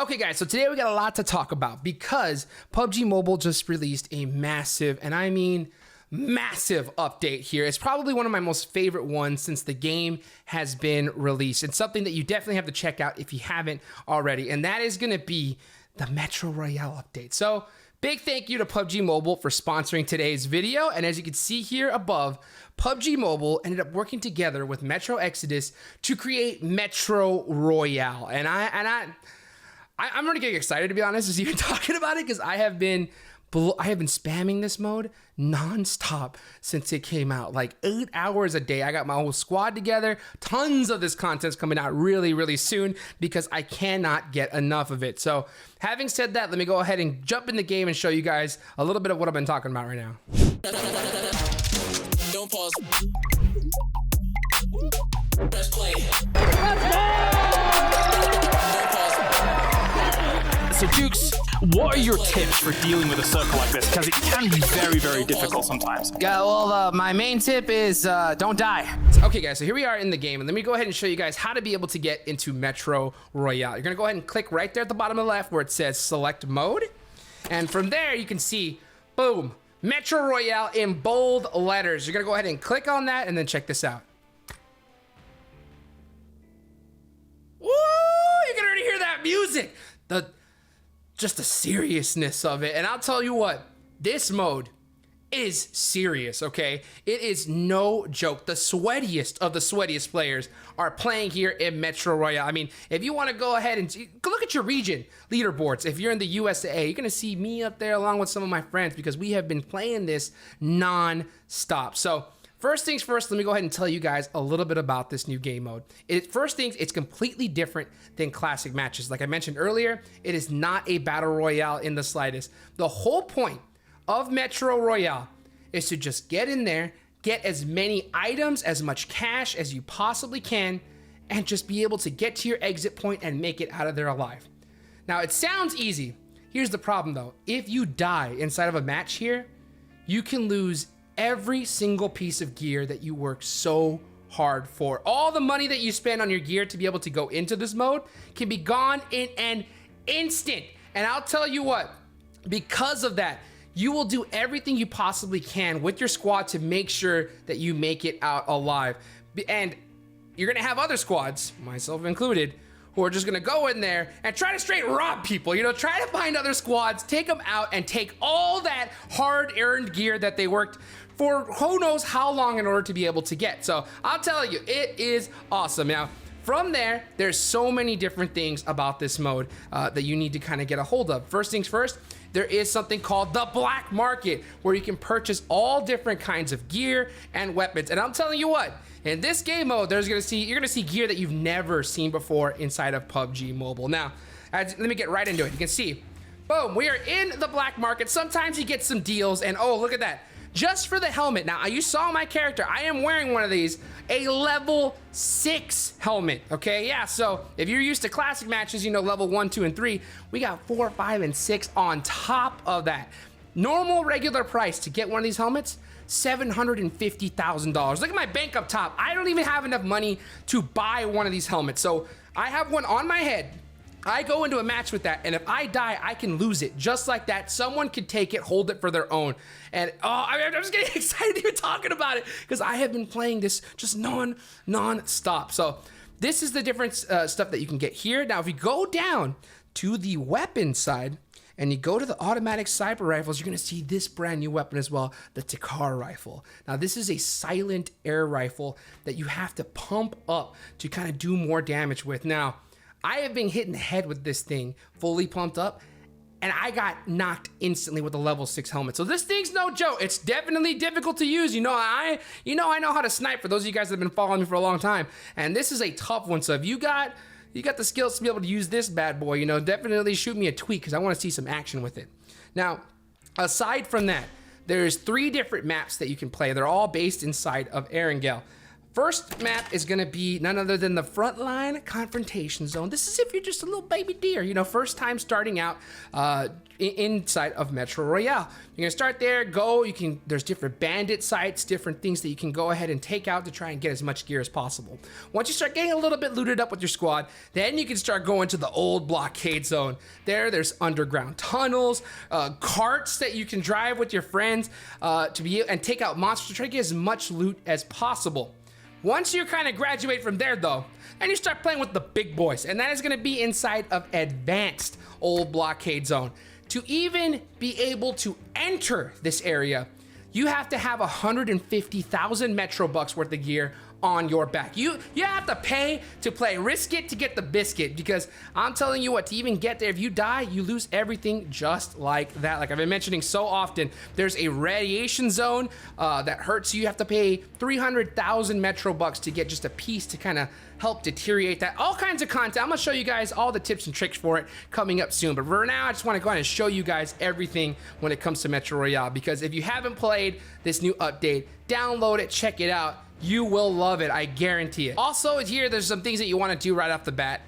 Okay guys, so today we got a lot to talk about because PUBG Mobile just released a massive, and I mean massive update here. It's probably one of my most favorite ones since the game has been released. It's something that you definitely have to check out if you haven't already, and that is gonna be the Metro Royale update. So big thank you to PUBG Mobile for sponsoring today's video, and as you can see here above, PUBG Mobile ended up working together with Metro Exodus to create Metro Royale, and I'm gonna get excited, to be honest, as even talking about it, because I have been spamming this mode non-stop since it came out, like 8 hours a day. I got my whole squad together. Tons of this content's coming out really soon because I cannot get enough of it. So having said that, let me go ahead and jump in the game and show you guys a little bit of what I've been talking about right now. Don't pause. Press play. So Jukes, what are your tips for dealing with a circle like this? Because it can be very difficult sometimes. Yeah, well, my main tip is don't die. Okay guys, so here we are in the game, and let me go ahead and show you guys how to be able to get into Metro Royale. You're gonna go ahead and click right there at the bottom of the left where it says select mode. And from there you can see, boom, Metro Royale in bold letters. You're gonna go ahead and click on that and then check this out. Woo! You can already hear that music. Just the seriousness of it. And I'll tell you what, this mode is serious, okay? It is no joke. The sweatiest of the sweatiest players are playing here in Metro Royale. I mean, if you want to go ahead and look at your region leaderboards, if you're in the USA, you're gonna see me up there along with some of my friends because we have been playing this non-stop. So first things first, let me go ahead and tell you guys a little bit about this new game mode. First things, it's completely different than classic matches. Like I mentioned earlier, it is not a battle royale in the slightest. The whole point of Metro Royale is to just get in there, get as many items, as much cash as you possibly can, and just be able to get to your exit point and make it out of there alive. Now, it sounds easy. Here's the problem though. If you die inside of a match here, you can lose every single piece of gear that you work so hard for. All the money that you spend on your gear to be able to go into this mode can be gone in an instant. And I'll tell you what, because of that, you will do everything you possibly can with your squad to make sure that you make it out alive. And you're gonna have other squads, myself included, who are just gonna go in there and try to straight rob people, you know, try to find other squads, take them out, and take all that hard-earned gear that they worked for who knows how long in order to be able to get. So I'll tell you, it is awesome. Now, from there, there's so many different things about this mode that you need to kind of get a hold of. First things first, there is something called the black market where you can purchase all different kinds of gear and weapons. And I'm telling you what, in this game mode, you're gonna see gear that you've never seen before inside of PUBG Mobile. Now, let me get right into it. You can see, boom, we are in the black market. Sometimes you get some deals, and oh, look at that. Just for the helmet. Now, you saw my character. I am wearing one of these, a level 6 helmet, okay? Yeah, so if you're used to classic matches, you know, level 1, 2, and 3, we got 4, 5, and 6 on top of that. Normal regular price to get one of these helmets, $750,000. Look at my bank up top. I don't even have enough money to buy one of these helmets. So I have one on my head. I go into a match with that, and if I die, I can lose it. Just like that, someone could take it, hold it for their own. And I'm just getting excited even talking about it because I have been playing this just non-stop. So this is the different stuff that you can get here. Now, if you go down to the weapon side and you go to the automatic sniper rifles, you're gonna see this brand new weapon as well, the Takar rifle. Now, this is a silent air rifle that you have to pump up to kind of do more damage with. Now, I have been hit in the head with this thing fully pumped up, and I got knocked instantly with a level 6 helmet. So this thing's no joke. It's definitely difficult to use. I know how to snipe, for those of you guys that have been following me for a long time. And this is a tough one. So if you got the skills to be able to use this bad boy, you know, definitely shoot me a tweet because I want to see some action with it. Now, aside from that, there's 3 different maps that you can play. They're all based inside of Erangel. First map is gonna be none other than the Frontline Confrontation Zone. This is if you're just a little baby deer, you know, first time starting out inside of Metro Royale. You're gonna start there, go, there's different bandit sites, different things that you can go ahead and take out to try and get as much gear as possible. Once you start getting a little bit looted up with your squad, then you can start going to the old blockade zone. There's underground tunnels, carts that you can drive with your friends and take out monsters to try to get as much loot as possible. Once you kind of graduate from there though, and you start playing with the big boys, and that is gonna be inside of advanced old blockade zone. To even be able to enter this area, you have to have 150,000 Metro bucks worth of gear on your back. You have to pay to play risk it to get the biscuit, because I'm telling you what, to even get there, if you die, you lose everything just like that. Like I've been mentioning so often, there's a radiation zone that hurts you. You have to pay 300,000 Metro bucks to get just a piece to kind of help deteriorate that. All kinds of content. I'm gonna show you guys all the tips and tricks for it coming up soon. But for now, I just wanna go ahead and show you guys everything when it comes to Metro Royale, because if you haven't played this new update, download it, check it out. You will love it, I guarantee it. Also, here, there's some things that you wanna do right off the bat.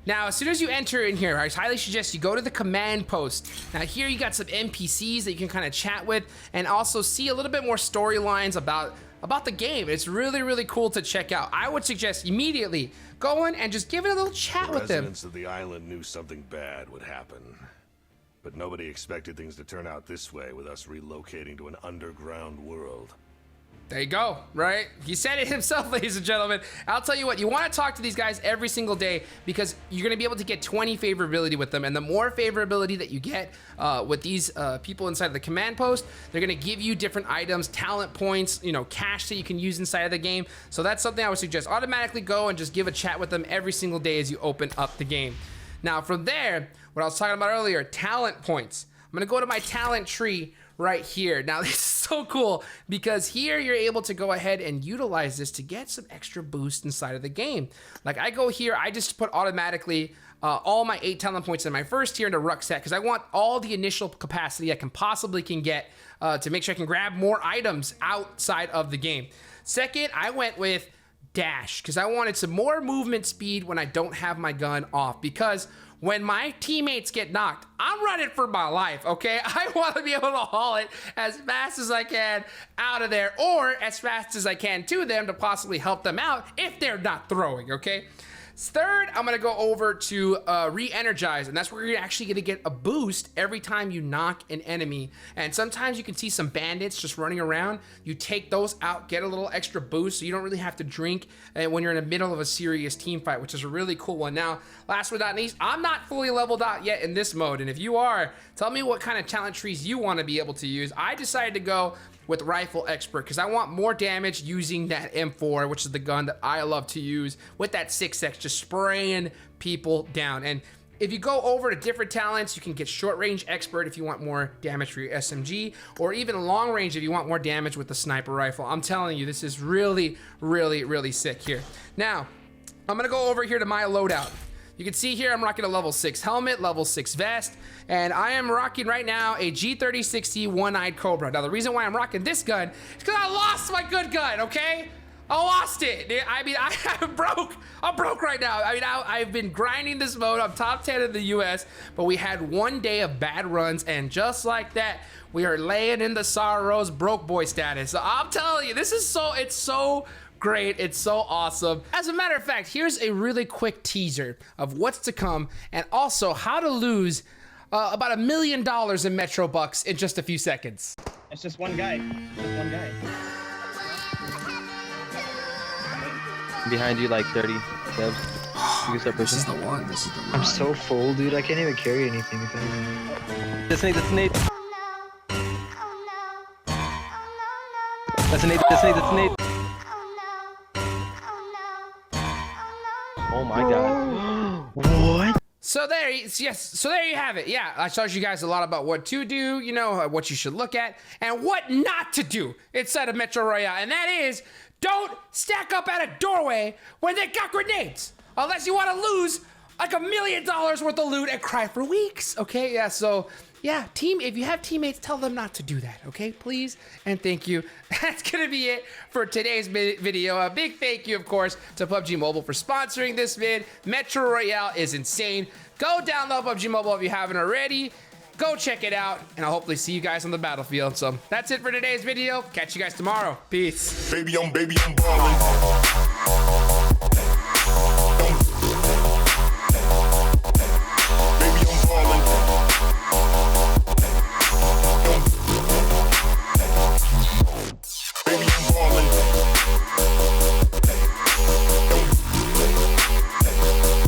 Now, as soon as you enter in here, I highly suggest you go to the command post. Now here you got some NPCs that you can kind of chat with and also see a little bit more storylines about the game. It's really, really cool to check out. I would suggest immediately go in and just give it a little chat with them. Residents of the island knew something bad would happen, but nobody expected things to turn out this way with us relocating to an underground world. There you go, right? He said it himself, ladies and gentlemen. I'll tell you what, you want to talk to these guys every single day because you're going to be able to get 20 favorability with them. And the more favorability that you get with these people inside the command post, they're going to give you different items, talent points, you know, cash that you can use inside of the game. So that's something I would suggest. Automatically go and just give a chat with them every single day as you open up the game. Now from there, what I was talking about earlier, talent points. I'm going to go to my talent tree right here. Now this is so cool because here you're able to go ahead and utilize this to get some extra boost inside of the game. Like I go here, I just put automatically all my 8 talent points in my first tier into rucksack because I want all the initial capacity I can possibly get to make sure I can grab more items outside of the game. Second, I went with dash because I wanted some more movement speed when I don't have my gun off, because when my teammates get knocked, I'm running for my life, okay? I want to be able to haul it as fast as I can out of there, or as fast as I can to them to possibly help them out if they're not throwing, okay? Third, I'm gonna go over to re-energize, and that's where you're actually gonna get a boost every time you knock an enemy. And sometimes you can see some bandits just running around. You take those out, get a little extra boost, so you don't really have to drink when you're in the middle of a serious team fight, which is a really cool one. Now, last but not least, I'm not fully leveled out yet in this mode, and if you are, tell me what kind of talent trees you wanna be able to use. I decided to go with Rifle Expert because I want more damage using that M4, which is the gun that I love to use with that 6X, just spraying people down. And if you go over to different talents, you can get Short Range Expert if you want more damage for your SMG, or even Long Range if you want more damage with the sniper rifle. I'm telling you, this is really, really, really sick here. Now, I'm gonna go over here to my loadout. You can see here I'm rocking a level 6 helmet, level 6 vest, and I am rocking right now a G3060 One-Eyed Cobra. Now the reason why I'm rocking this gun is because I lost my good gun, okay? I lost it. I mean, I'm broke. I'm broke right now. I mean, I've been grinding this mode. I'm top 10 in the US, but we had one day of bad runs, and just like that, we are laying in the sorrows, broke boy status. So I'm telling you, this is it's so great. It's so awesome. As a matter of fact, here's a really quick teaser of what's to come and also how to lose about $1 million in Metro bucks in just a few seconds. It's just one guy. Just one guy. Behind you, like 30 steps. You can start pushing. This is the one. This is the one. I'm so full, dude. I can't even carry anything. That's an 8, that's an 8. That's an 8, that's an 8, that's an 8. Oh my god. What? So there you have it. Yeah, I taught you guys a lot about what to do, you know, what you should look at, and what not to do inside of Metro Royale, and that is, don't stack up at a doorway when they got grenades, unless you want to lose like $1 million worth of loot and cry for weeks. Okay, yeah, so yeah, if you have teammates, tell them not to do that, okay, please and thank you. That's gonna be it for today's video. A big thank you, of course, to PUBG Mobile for sponsoring this vid. Metro Royale is insane. Go download PUBG Mobile if you haven't already. Go check it out, and I'll hopefully see you guys on the battlefield. So that's it for today's video. Catch you guys tomorrow. Peace. Baby, I'm ballin'.